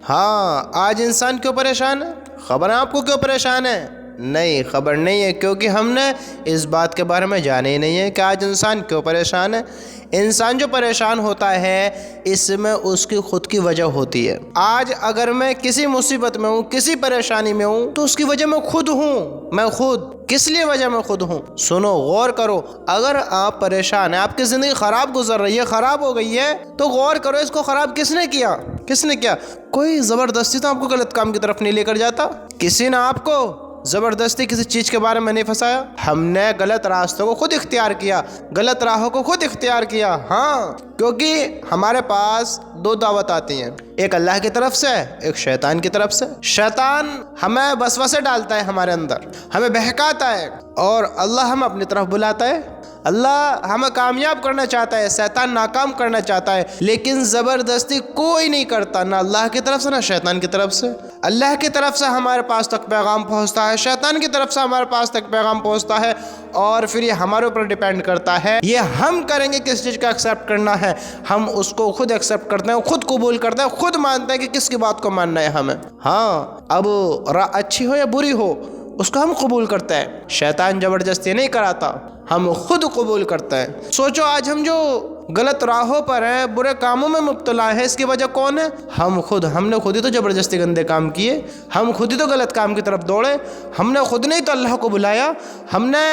ہاں آج انسان کیوں پریشان ہے؟ خبر ہے آپ کو کیوں پریشان ہے؟ نہیں خبر نہیں ہے، کیونکہ ہم نے اس بات کے بارے میں جانا ہی نہیں ہے کہ آج انسان کیوں پریشان ہے۔ انسان جو پریشان ہوتا ہے اس میں اس کی خود کی وجہ ہوتی ہے۔ آج اگر میں کسی مصیبت میں ہوں، کسی پریشانی میں ہوں، تو اس کی وجہ میں خود ہوں۔ میں خود کس لیے وجہ میں خود ہوں؟ سنو، غور کرو، اگر آپ پریشان ہیں، آپ کی زندگی خراب گزر رہی ہے، خراب ہو گئی ہے، تو غور کرو اس کو خراب کس نے کیا؟ کس نے کیا؟ کوئی زبردستی تو آپ کو غلط کام کی طرف نہیں لے کر جاتا۔ کسی نے آپ کو زبردستی کسی چیز کے بارے میں نہیں پھنسایا۔ ہم نے غلط راستوں کو خود اختیار کیا، غلط راہوں کو خود اختیار کیا۔ ہاں، کیونکہ ہمارے پاس دو دعوت آتی ہیں، ایک اللہ کی طرف سے، ایک شیطان کی طرف سے۔ شیطان ہمیں وسوسے ڈالتا ہے، ہمارے اندر ہمیں بہکاتا ہے، اور اللہ ہمیں اپنی طرف بلاتا ہے۔ اللہ ہمیں کامیاب کرنا چاہتا ہے، شیطان ناکام کرنا چاہتا ہے، لیکن زبردستی کوئی نہیں کرتا، نہ اللہ کی طرف سے نہ شیطان کی طرف سے۔ اللہ کی طرف سے ہمارے پاس تک پیغام پہنچتا ہے، شیطان کی طرف سے ہمارے پاس تک پیغام پہنچتا ہے، اور پھر یہ ہمارے اوپر ڈیپینڈ کرتا ہے، یہ ہم کریں گے کس چیز کا ایکسیپٹ کرنا ہے۔ ہم اس کو خود ایکسیپٹ کرتے ہیں، خود قبول کرتے ہیں، خود مانتے ہیں کہ کس کی بات کو ماننا ہے ہمیں۔ ہاں، اب اچھی ہو یا بری ہو اس کو ہم قبول کرتے ہیں۔ شیطان زبردستی نہیں کراتا، ہم خود قبول کرتے ہیں۔ سوچو، آج ہم جو غلط راہوں پر ہیں، برے کاموں میں مبتلا ہے، اس کی وجہ کون ہے؟ ہم خود۔ ہم نے خود ہی تو زبردستی گندے کام کیے، ہم خود ہی تو غلط کام کی طرف دوڑے، ہم نے خود نہیں تو اللہ کو بلایا، ہم نے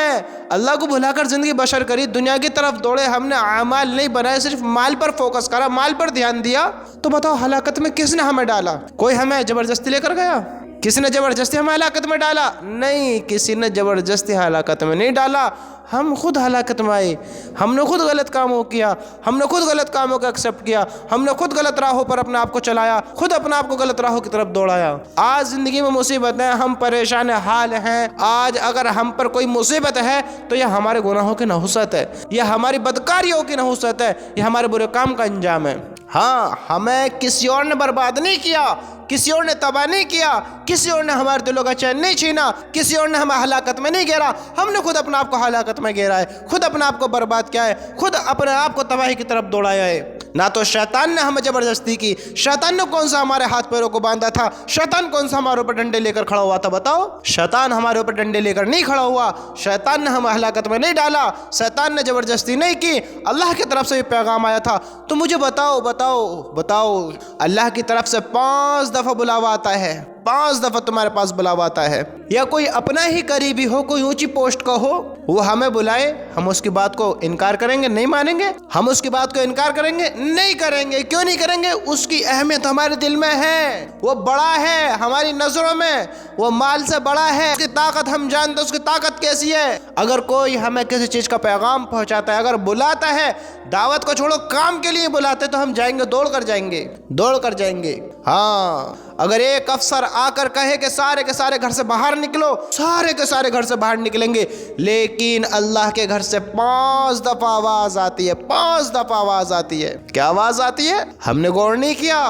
اللہ کو بھلا کر زندگی بشر کری، دنیا کی طرف دوڑے، ہم نے اعمال نہیں بنائے، صرف مال پر فوکس کرا، مال پر دھیان دیا۔ تو بتاؤ ہلاکت میں کس نے ہمیں ڈالا؟ کوئی ہمیں زبردستی لے کر گیا؟ کسی نے زبردستی ہمیں ہلاکت میں ڈالا؟ نہیں، کسی نے زبردستی ہلاکت میں نہیں ڈالا، ہم خود ہلاکت میں آئے۔ ہم نے خود غلط کاموں کیا، ہم نے خود غلط کاموں کو ایکسیپٹ کیا، ہم نے خود غلط راہوں پر اپنے آپ کو چلایا، خود اپنے آپ کو غلط راہوں کی طرف دوڑایا۔ آج زندگی میں مصیبت ہے، ہم پریشان حال ہیں۔ آج اگر ہم پر کوئی مصیبت ہے تو یہ ہمارے گناہوں کی نحوست ہے، یہ ہماری بدکاریوں کی نحوست ہے، یہ ہمارے برے کام کا انجام ہے۔ ہاں، ہمیں کسی اور نے برباد نہیں کیا، کسی اور نے تباہ نہیں کیا، کسی اور نے ہمارے دلوں کا چین نہیں چھینا، کسی اور نے ہمیں ہلاکت میں نہیں گھیرا، ہم نے خود اپنے آپ کو ہلاکت میں گھیرا ہے، خود اپنے آپ کو برباد کیا ہے، خود اپنے آپ کو تباہی کی طرف دوڑایا ہے۔ نہ تو شیطان نے ہمیں زبردستی کی، شیطان نے کون سا ہمارے ہاتھ پیروں کو باندھا تھا؟ شیطان کون سا ہمارے اوپر ڈنڈے لے کر کھڑا ہوا تھا؟ بتاؤ، شیطان ہمارے اوپر ڈنڈے لے کر نہیں کھڑا ہوا، شیطان نے ہمیں ہلاکت میں نہیں ڈالا، شیطان نے زبردستی نہیں کی، اللہ کی طرف سے یہ پیغام آیا تھا۔ تو مجھے بتاؤ بتاؤ بتاؤ، اللہ کی طرف سے 5 دفعہ بلاوا آتا ہے، 5 دفعہ تمہارے پاس بلاوا آتا ہے، یا کوئی اپنا ہی قریبی ہو، کوئی اونچی پوسٹ کا ہو، وہ ہمیں بلائے، ہم اس کی بات کو انکار کریں گے؟ نہیں مانیں گے؟ ہم اس کی بات کو انکار کریں گے؟ نہیں کریں گے۔ کیوں نہیں کریں گے؟ اس کی اہمیت ہمارے دل میں ہے، وہ بڑا ہے ہماری نظروں میں، وہ مال سے بڑا ہے، اس کی طاقت ہم جانتے ہیں، اس کی طاقت کیسی ہے۔ اگر کوئی ہمیں کسی چیز کا پیغام پہنچاتا ہے، اگر بلاتا ہے، دعوت کو چھوڑو کام کے لیے بلاتے تو ہم جائیں گے، دوڑ کر جائیں گے، دوڑ کر جائیں گے۔ ہاں، اگر ایک افسر آ کر کہے کہ سارے کے سارے گھر سے باہر نکلو، سارے کے سارے گھر سے باہر نکلیں گے، لیکن اللہ کے گھر سے 5 دفعہ آواز آتی ہے، 5 دفعہ آواز آتی ہے۔ کیا آواز آتی ہے؟ ہم نے غور نہیں کیا،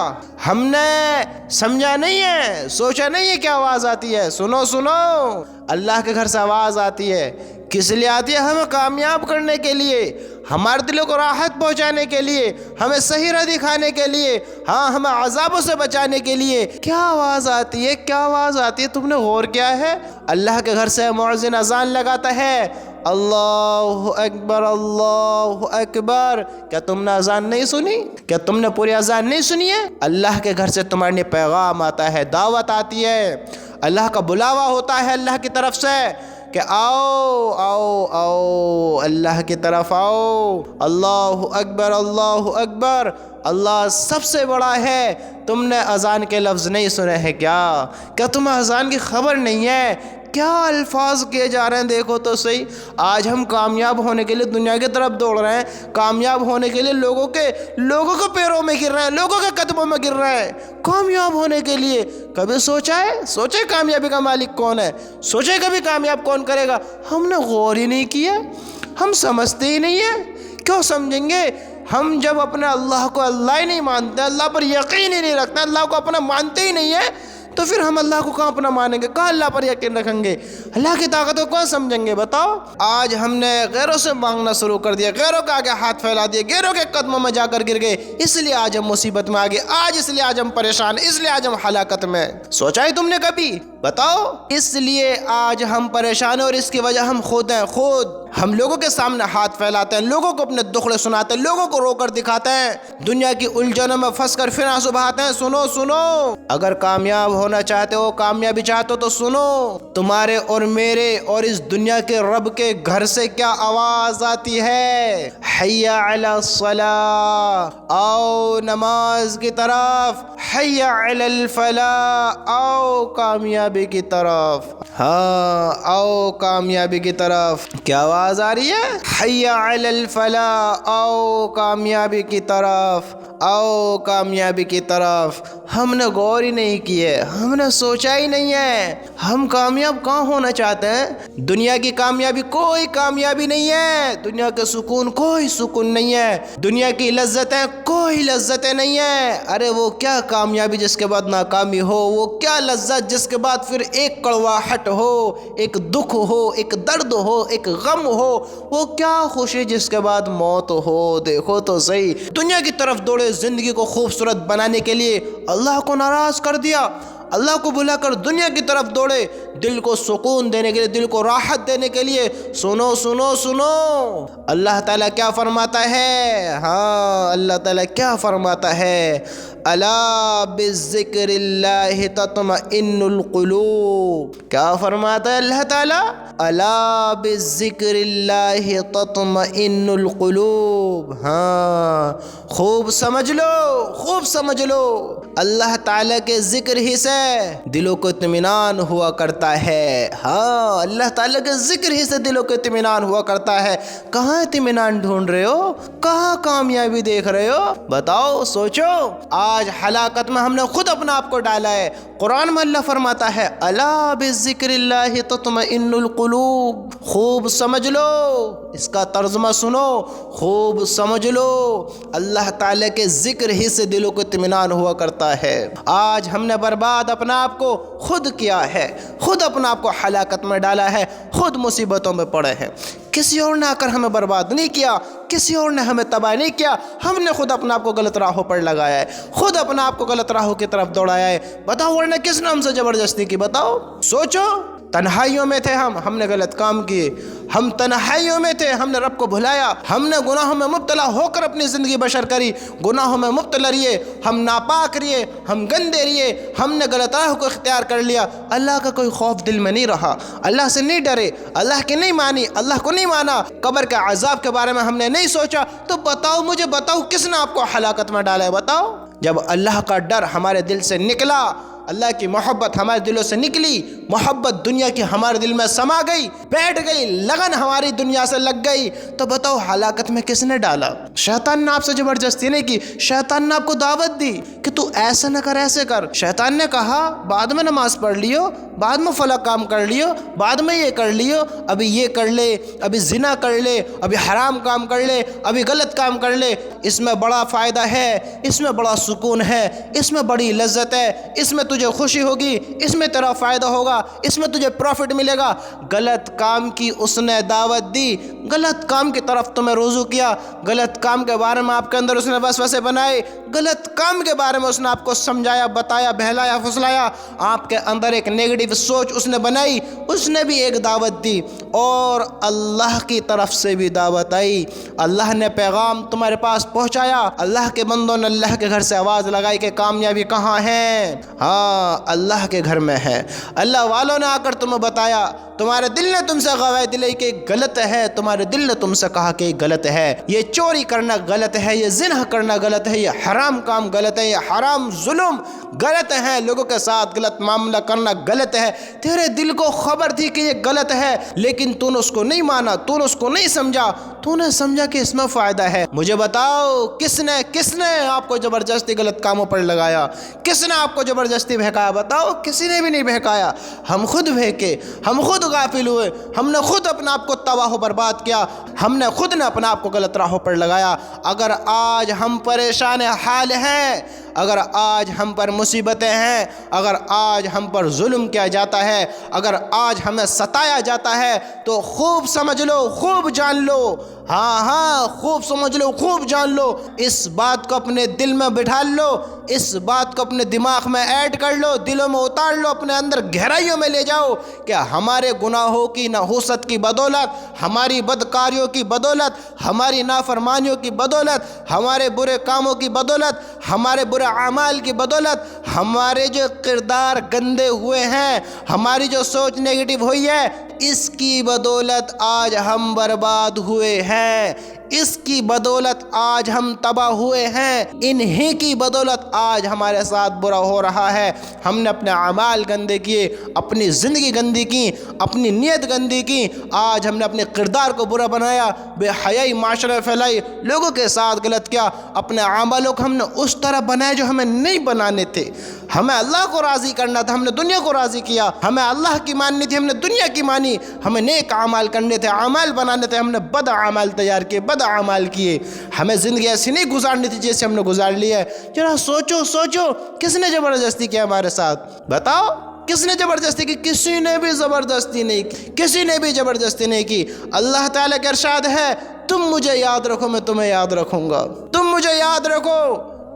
ہم نے سمجھا نہیں ہے، سوچا نہیں ہے کیا آواز آتی ہے۔ سنو سنو، اللہ کے گھر سے آواز آتی ہے، کس لیے آتی ہے؟ ہمیں کامیاب کرنے کے لیے، ہمارے دلوں کو راحت پہنچانے کے لیے، ہمیں صحیح راہ دکھانے کے لیے، ہاں، ہمیں عذابوں سے بچانے کے لیے۔ کیا آواز آتی ہے؟ کیا آواز آتی ہے؟ تم نے غور کیا ہے؟ اللہ کے گھر سے مؤذن اذان لگاتا ہے، اللہ اکبر اللہ اکبر۔ کیا تم نے اذان نہیں سنی؟ کیا تم نے پوری اذان نہیں سنی ہے؟ اللہ کے گھر سے تمہارے لیے پیغام آتا ہے، دعوت آتی ہے، اللہ کا بلاوا ہوتا ہے اللہ کی طرف سے کہ آؤ آؤ آؤ، اللہ کی طرف آؤ، اللہ اکبر اللہ اکبر، اللہ سب سے بڑا ہے۔ تم نے اذان کے لفظ نہیں سنے ہیں کیا تمہیں اذان کی خبر نہیں ہے؟ کیا الفاظ کیے جا رہے ہیں، دیکھو تو صحیح۔ آج ہم کامیاب ہونے کے لیے دنیا کی طرف دوڑ رہے ہیں، کامیاب ہونے کے لیے لوگوں کے پیروں میں گر رہے ہیں، لوگوں کے قدموں میں گر رہے ہیں، کامیاب ہونے کے لیے۔ کبھی سوچے کامیابی کا مالک کون ہے؟ سوچے کبھی کامیاب کون کرے گا؟ ہم نے غور ہی نہیں کیا، ہم سمجھتے ہی نہیں ہیں۔ کیوں سمجھیں گے؟ ہم جب اپنے اللہ کو اللہ ہی نہیں مانتے، اللہ پر یقین ہی نہیں رکھتے، اللہ کو اپنا مانتے ہی نہیں ہے، تو پھر ہم اللہ کو کہاں اپنا مانیں گے، کہاں اللہ پر یقین رکھیں گے، اللہ کی طاقت کو کون سمجھیں گے؟ بتاؤ۔ آج ہم نے غیروں سے مانگنا شروع کر دیا، غیروں کے آگے ہاتھ پھیلا دیے، غیروں کے قدموں میں جا کر گر گئے، اس لیے آج ہم مصیبت میں آ گئے، اس لیے آج ہم پریشان ہیں، اس لیے آج ہم ہلاکت میں۔ سوچا ہے تم نے کبھی؟ بتاؤ۔ اس لیے آج ہم پریشان ہیں اور اس کی وجہ ہم خود ہیں، خود۔ ہم لوگوں کے سامنے ہاتھ پھیلاتے ہیں، لوگوں کو اپنے دکھڑے سناتے ہیں، لوگوں کو رو کر دکھاتے ہیں، دنیا کی الجھنوں میں پھنس کر پھر آنسو بہاتے ہیں۔ سنو سنو، اگر کامیاب ہونا چاہتے ہو، کامیابی چاہتے ہو تو سنو، تمہارے اور میرے اور اس دنیا کے رب کے گھر سے کیا آواز آتی ہے؟ حی علی الصلاۃ، آؤ نماز کی طرف، حی علی الفلاح، آؤ کامیابی کی طرف، ہاں آؤ کامیابی کی طرف۔ کیا آواز آ رہی ہے؟ حی علی الفلاح، آؤ کامیابی کی طرف، آؤ کامیابی کی طرف۔ ہم نے غور ہی نہیں کیے، ہم نے سوچا ہی نہیں ہے، ہم کامیاب کہاں ہونا چاہتے ہیں؟ دنیا کی کامیابی کوئی کامیابی نہیں ہے، دنیا کے سکون کوئی سکون نہیں ہے، دنیا کی لذتیں کوئی لذتیں نہیں ہیں۔ ارے وہ کیا کامیابی جس کے بعد ناکامی ہو، وہ کیا لذت جس کے بعد پھر ایک کڑواہٹ ہو، ایک دکھ ہو، ایک درد ہو، ایک غم ہو، وہ کیا خوشی جس کے بعد موت ہو۔ دیکھو تو صحیح، دنیا کی طرف دوڑے زندگی کو خوبصورت بنانے کے لیے، اللہ کو ناراض کر دیا، اللہ کو بھلا کر دنیا کی طرف دوڑے دل کو سکون دینے کے لیے، دل کو راحت دینے کے لیے۔ سنو سنو سنو، اللہ تعالیٰ کیا فرماتا ہے؟ ہاں اللہ تعالیٰ کیا فرماتا ہے؟ الا بذکر اللہ تطمئن القلوب۔ کیا فرماتا ہے اللہ تعالیٰ؟ الا بذکر اللہ تطمئن القلوب۔ ہاں خوب سمجھ لو، خوب سمجھ لو، اللہ تعالیٰ کے ذکر ہی سے دلوں کو اطمینان ہوا کرتا ہے۔ ہاں اللہ تعالیٰ کے ذکر ہی سے دلوں کو اطمینان ہوا کرتا ہے۔ کہاں اطمینان ڈھونڈ رہے ہو؟ کہاں کامیابی دیکھ رہے ہو؟ بتاؤ، سوچو۔ آج ہلاکت میں ہم نے خود اپنا آپ کو ڈالا ہے۔ قرآن میں اللہ فرماتا ہے الا بذکر اللہ تطمئن القلوب۔ خوب سمجھ لو، اس کا ترجمہ سنو، خوب سمجھ لو، اللہ تعالیٰ کے ذکر ہی سے دلوں کو اطمینان ہوا کرتا ہے۔ آج ہم نے برباد اپنا آپ کو خود کیا ہے، خود اپنا آپ کو ہلاکت میں ڈالا ہے، خود مصیبتوں میں پڑے ہیں۔ کسی اور نے آ کر ہمیں برباد نہیں کیا، کسی اور نے ہمیں تباہ نہیں کیا، ہم نے خود اپنا آپ کو غلط راہوں پر لگایا ہے، خود اپنا آپ کو غلط راہوں کی طرف دوڑایا ہے۔ بتاؤ ورنہ کس نے ہم سے زبردستی کی؟ بتاؤ، سوچو۔ تنہائیوں میں تھے ہم نے غلط کام کیے، ہم تنہائیوں میں تھے، ہم نے رب کو بھلایا، ہم نے گناہوں میں مبتلا ہو کر اپنی زندگی بشر کری، گناہوں میں مبتلا رہے، ہم ناپاک رہے، ہم گندے رہے، ہم نے غلط راہ کو اختیار کر لیا۔ اللہ کا کوئی خوف دل میں نہیں رہا، اللہ سے نہیں ڈرے، اللہ کی نہیں مانی، اللہ کو نہیں مانا، قبر کے عذاب کے بارے میں ہم نے نہیں سوچا۔ تو بتاؤ مجھے، بتاؤ کس نے آپ کو ہلاکت میں ڈالا ہے؟ بتاؤ۔ جب اللہ کا ڈر ہمارے دل سے نکلا، اللہ کی محبت ہمارے دلوں سے نکلی، محبت دنیا کی ہمارے دل میں سما گئی، بیٹھ گئی، لگن ہماری دنیا سے لگ گئی، تو بتاؤ ہلاکت میں کس نے ڈالا؟ شیطان نے آپ سے زبردستی نہیں کی، شیطان نے آپ کو دعوت دی کہ تو ایسا نہ کر، ایسے کر۔ شیطان نے کہا بعد میں نماز پڑھ لیو، بعد میں فلاں کام کر لیو، بعد میں یہ کر لیو، ابھی یہ کر لے، ابھی زنا کر لے، ابھی حرام کام کر لے، ابھی غلط کام کر لے، اس میں بڑا فائدہ ہے، اس میں بڑا سکون ہے، اس میں بڑی لذت ہے، اس میں تجھے خوشی ہوگی، اس میں تیرا فائدہ ہوگا، اس میں تجھے پروفٹ ملے گا۔ غلط کام کی اس نے دعوت دی، غلط کام کی طرف تمہیں رجوع کیا، غلط کام کے بارے میں آپ کے اندر اس نے وسوسے بنائے، غلط کام کے بارے میں اس نے آپ کو سمجھایا، بتایا، بہلایا، پھسلایا، آپ کے اندر ایک نیگیٹو سوچ اس نے بنائی، اس نے بھی ایک دعوت دی، اور اللہ کی طرف سے بھی دعوت آئی، اللہ نے پیغام تمہارے پاس پہنچایا، اللہ کے بندوں نے اللہ کے گھر سے آواز لگائی کہ کامیابی کہاں ہے؟ ہاں اللہ کے گھر میں ہے۔ اللہ والوں نے آ کر تمہیں بتایا، تمہارے دل نے تم سے گواہی دلائی کہ غلط ہے، تمہارے دل نے تم سے کہا کہ غلط ہے، یہ چوری کرنا غلط ہے، یہ زنا کرنا غلط ہے، یہ حرام کام غلط ہے، یہ حرام ظلم غلط ہے، لوگوں کے ساتھ غلط معاملہ کرنا غلط ہے۔ تیرے دل کو خبر تھی کہ یہ غلط ہے، لیکن تو نے اس کو نہیں مانا، تو نے اس کو نہیں سمجھا، تو نے سمجھا کہ اس میں فائدہ ہے۔ مجھے بتاؤ کس نے آپ کو زبردستی غلط کاموں پر لگایا؟ کس نے آپ کو زبردستی بہکایا؟ بتاؤ، کسی نے بھی نہیں بہکایا، ہم خود بہکے، ہم خود غافل ہوئے، ہم نے خود اپنا آپ کو تباہ و برباد کیا، ہم نے خود نے اپنا آپ کو غلط راہوں پر لگایا۔ اگر آج ہم پریشان حال ہیں، اگر آج ہم پر مصیبتیں ہیں، اگر آج ہم پر ظلم کیا جاتا ہے، اگر آج ہمیں ستایا جاتا ہے، تو خوب سمجھ لو، خوب جان لو، ہاں خوب سمجھ لو، خوب جان لو، اس بات کو اپنے دل میں بٹھا لو، اس بات کو اپنے دماغ میں ایڈ کر لو، دلوں میں اتار لو، اپنے اندر گہرائیوں میں لے جاؤ کہ ہمارے گناہوں کی نحوست کی بدولت، ہماری بدکاریوں کی بدولت، ہماری نافرمانیوں کی بدولت، ہمارے برے کاموں کی بدولت، ہمارے برے اعمال کی بدولت، ہمارے جو کردار گندے ہوئے ہیں، ہماری جو سوچ نیگیٹو ہوئی ہے، اس کی بدولت آج ہم برباد ہوئے ہیں، اس کی بدولت آج ہم تباہ ہوئے ہیں، انہی کی بدولت آج ہمارے ساتھ برا ہو رہا ہے۔ ہم نے اپنے اعمال گندے کیے، اپنی زندگی گندی کی، اپنی نیت گندی کی، آج ہم نے اپنے کردار کو برا بنایا، بے حیائی معاشرے میں پھیلائی، لوگوں کے ساتھ غلط کیا، اپنے اعمالوں کو ہم نے اس طرح بنایا جو ہمیں نہیں بنانے تھے۔ ہمیں اللہ کو راضی کرنا تھا، ہم نے دنیا کو راضی کیا، ہمیں اللہ کی ماننی تھی، ہم نے دنیا کی مانی، ہمیں نیک اعمال کرنے تھے، اعمال بنانے تھے، ہم نے بد اعمال تیار کیے، بد اعمال کیے۔ ہمیں زندگی ایسی نہیں گزارنی تھی جیسے ہم نے گزار لی ہے۔ ذرا سوچو کس نے زبردستی کیا ہمارے ساتھ؟ بتاؤ کس نے زبردستی کی؟ کسی نے بھی زبردستی نہیں کی، کسی نے بھی زبردستی نہیں کی۔ اللہ تعالیٰ کا ارشاد ہے، تم مجھے یاد رکھو میں تمہیں یاد رکھوں گا، تم مجھے یاد رکھو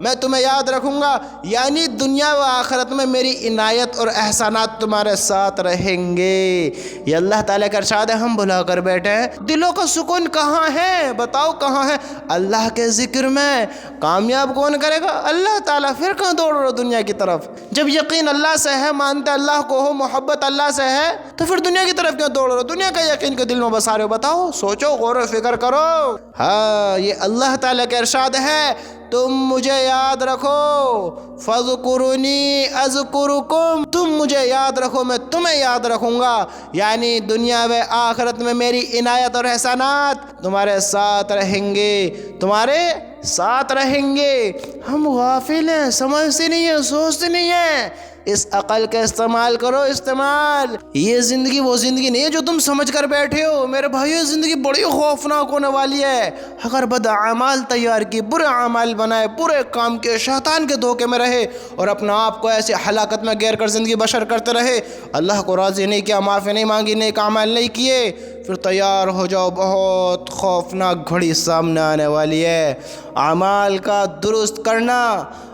میں تمہیں یاد رکھوں گا، یعنی دنیا و آخرت میں میری عنایت اور احسانات تمہارے ساتھ رہیں گے۔ یہ اللہ تعالیٰ کا ارشاد ہے، ہم بھلا کر بیٹھے ہیں۔ دلوں کا سکون کہاں ہے؟ بتاؤ کہاں ہے؟ اللہ کے ذکر میں۔ کامیاب کون کرے گا؟ اللہ تعالیٰ۔ پھر کہاں دوڑ رہے ہو دنیا کی طرف؟ جب یقین اللہ سے ہے، مانتے اللہ کو ہو، محبت اللہ سے ہے، تو پھر دنیا کی طرف کیوں دوڑ رہے ہو؟ دنیا کا یقین کو دل میں بسا رہے ہو؟ بتاؤ، سوچو، غور و فکر کرو۔ ہاں، یہ اللہ تعالیٰ کا ارشاد ہے، تم مجھے یاد رکھو، فَاذْكُرُونِي أَذْكُرُكُمْ، تم مجھے یاد رکھو میں تمہیں یاد رکھوں گا، یعنی دنیا و آخرت میں میری عنایت اور احسانات تمہارے ساتھ رہیں گے، تمہارے ساتھ رہیں گے۔ ہم غافل ہیں، سمجھتے نہیں ہیں، سوچتے نہیں ہیں۔ اس عقل کا استعمال کرو، استعمال۔ یہ زندگی وہ زندگی نہیں ہے جو تم سمجھ کر بیٹھے ہو میرے بھائیو، زندگی بڑی خوفناک ہونے والی ہے۔ اگر بد اعمال تیار کی، برے اعمال بنائے، برے کام کے، شیطان کے دھوکے میں رہے اور اپنا آپ کو ایسی ہلاکت میں گیر کر زندگی بشر کرتے رہے، اللہ کو راضی نہیں کیا، معافی نہیں مانگی، نیک اعمال نہیں کیے، پھر تیار ہو جاؤ، بہت خوفناک گھڑی سامنے آنے والی ہے۔ اعمال کا درست کرنا،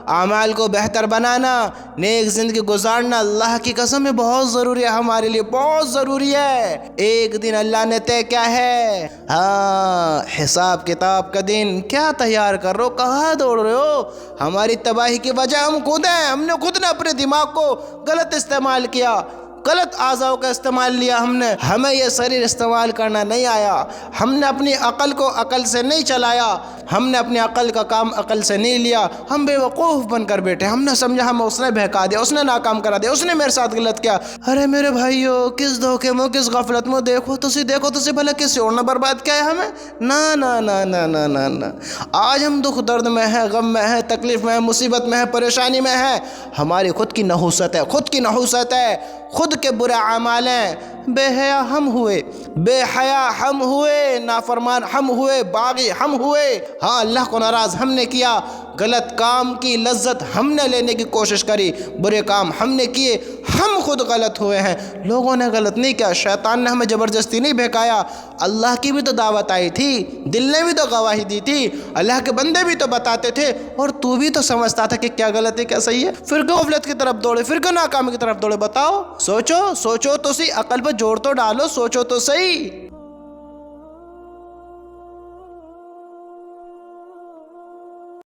اعمال کو بہتر بنانا، نیک زندگی گزارنا اللہ کی قسم میں بہت ضروری ہے، ہمارے لیے بہت ضروری ہے۔ ایک دن اللہ نے طے کیا ہے، ہاں، حساب کتاب کا دن۔ کیا تیار کر رہے ہو؟ کہاں دوڑ رہے ہو؟ ہماری تباہی کی وجہ ہم خود ہیں، ہم نے خود نے اپنے دماغ کو غلط استعمال کیا، غلط اعضاء کا استعمال لیا ہم نے، ہمیں یہ شریر استعمال کرنا نہیں آیا، ہم نے اپنی عقل کو عقل سے نہیں چلایا، ہم نے اپنی عقل کا کام عقل سے نہیں لیا، ہم بے وقوف بن کر بیٹھے، ہم نے سمجھا ہمیں اس نے بہکا دیا، اس نے ناکام کرا دیا، اس نے میرے ساتھ غلط کیا۔ ارے میرے بھائیو، کس دھوکے میں، کس غفلت میں، دیکھو تسی بھلا کسی اور نے برباد کیا ہے ہمیں؟ نا نا نا نا نا نا نا۔ آج ہم دکھ درد میں ہیں، غم میں ہیں، تکلیف میں ہیں، مصیبت میں ہیں، پریشانی میں ہیں، ہماری خود کی نحوست ہے، خود کی نحوست ہے، خود کے برے اعمال ہیں۔ بے حیا ہم ہوئے، بے حیا ہم ہوئے، نافرمان ہم ہوئے، باغی ہم ہوئے، ہاں، اللہ کو ناراض ہم نے کیا، غلط کام کی لذت ہم نے لینے کی کوشش کری، برے کام ہم نے کیے، ہم خود غلط ہوئے ہیں، لوگوں نے غلط نہیں کیا، شیطان نے ہمیں زبردستی نہیں بہکایا، اللہ کی بھی تو دعوت آئی تھی، دل نے بھی تو گواہی دی تھی، اللہ کے بندے بھی تو بتاتے تھے، اور تو بھی تو سمجھتا تھا کہ کیا غلط ہے کیا صحیح ہے، پھر کیوں غفلت کی طرف دوڑے، پھر کیوں ناکامی کی طرف دوڑے؟ بتاؤ، سوچو تو سی، عقل پہ جوڑ تو ڈالو، سوچو تو صحیح۔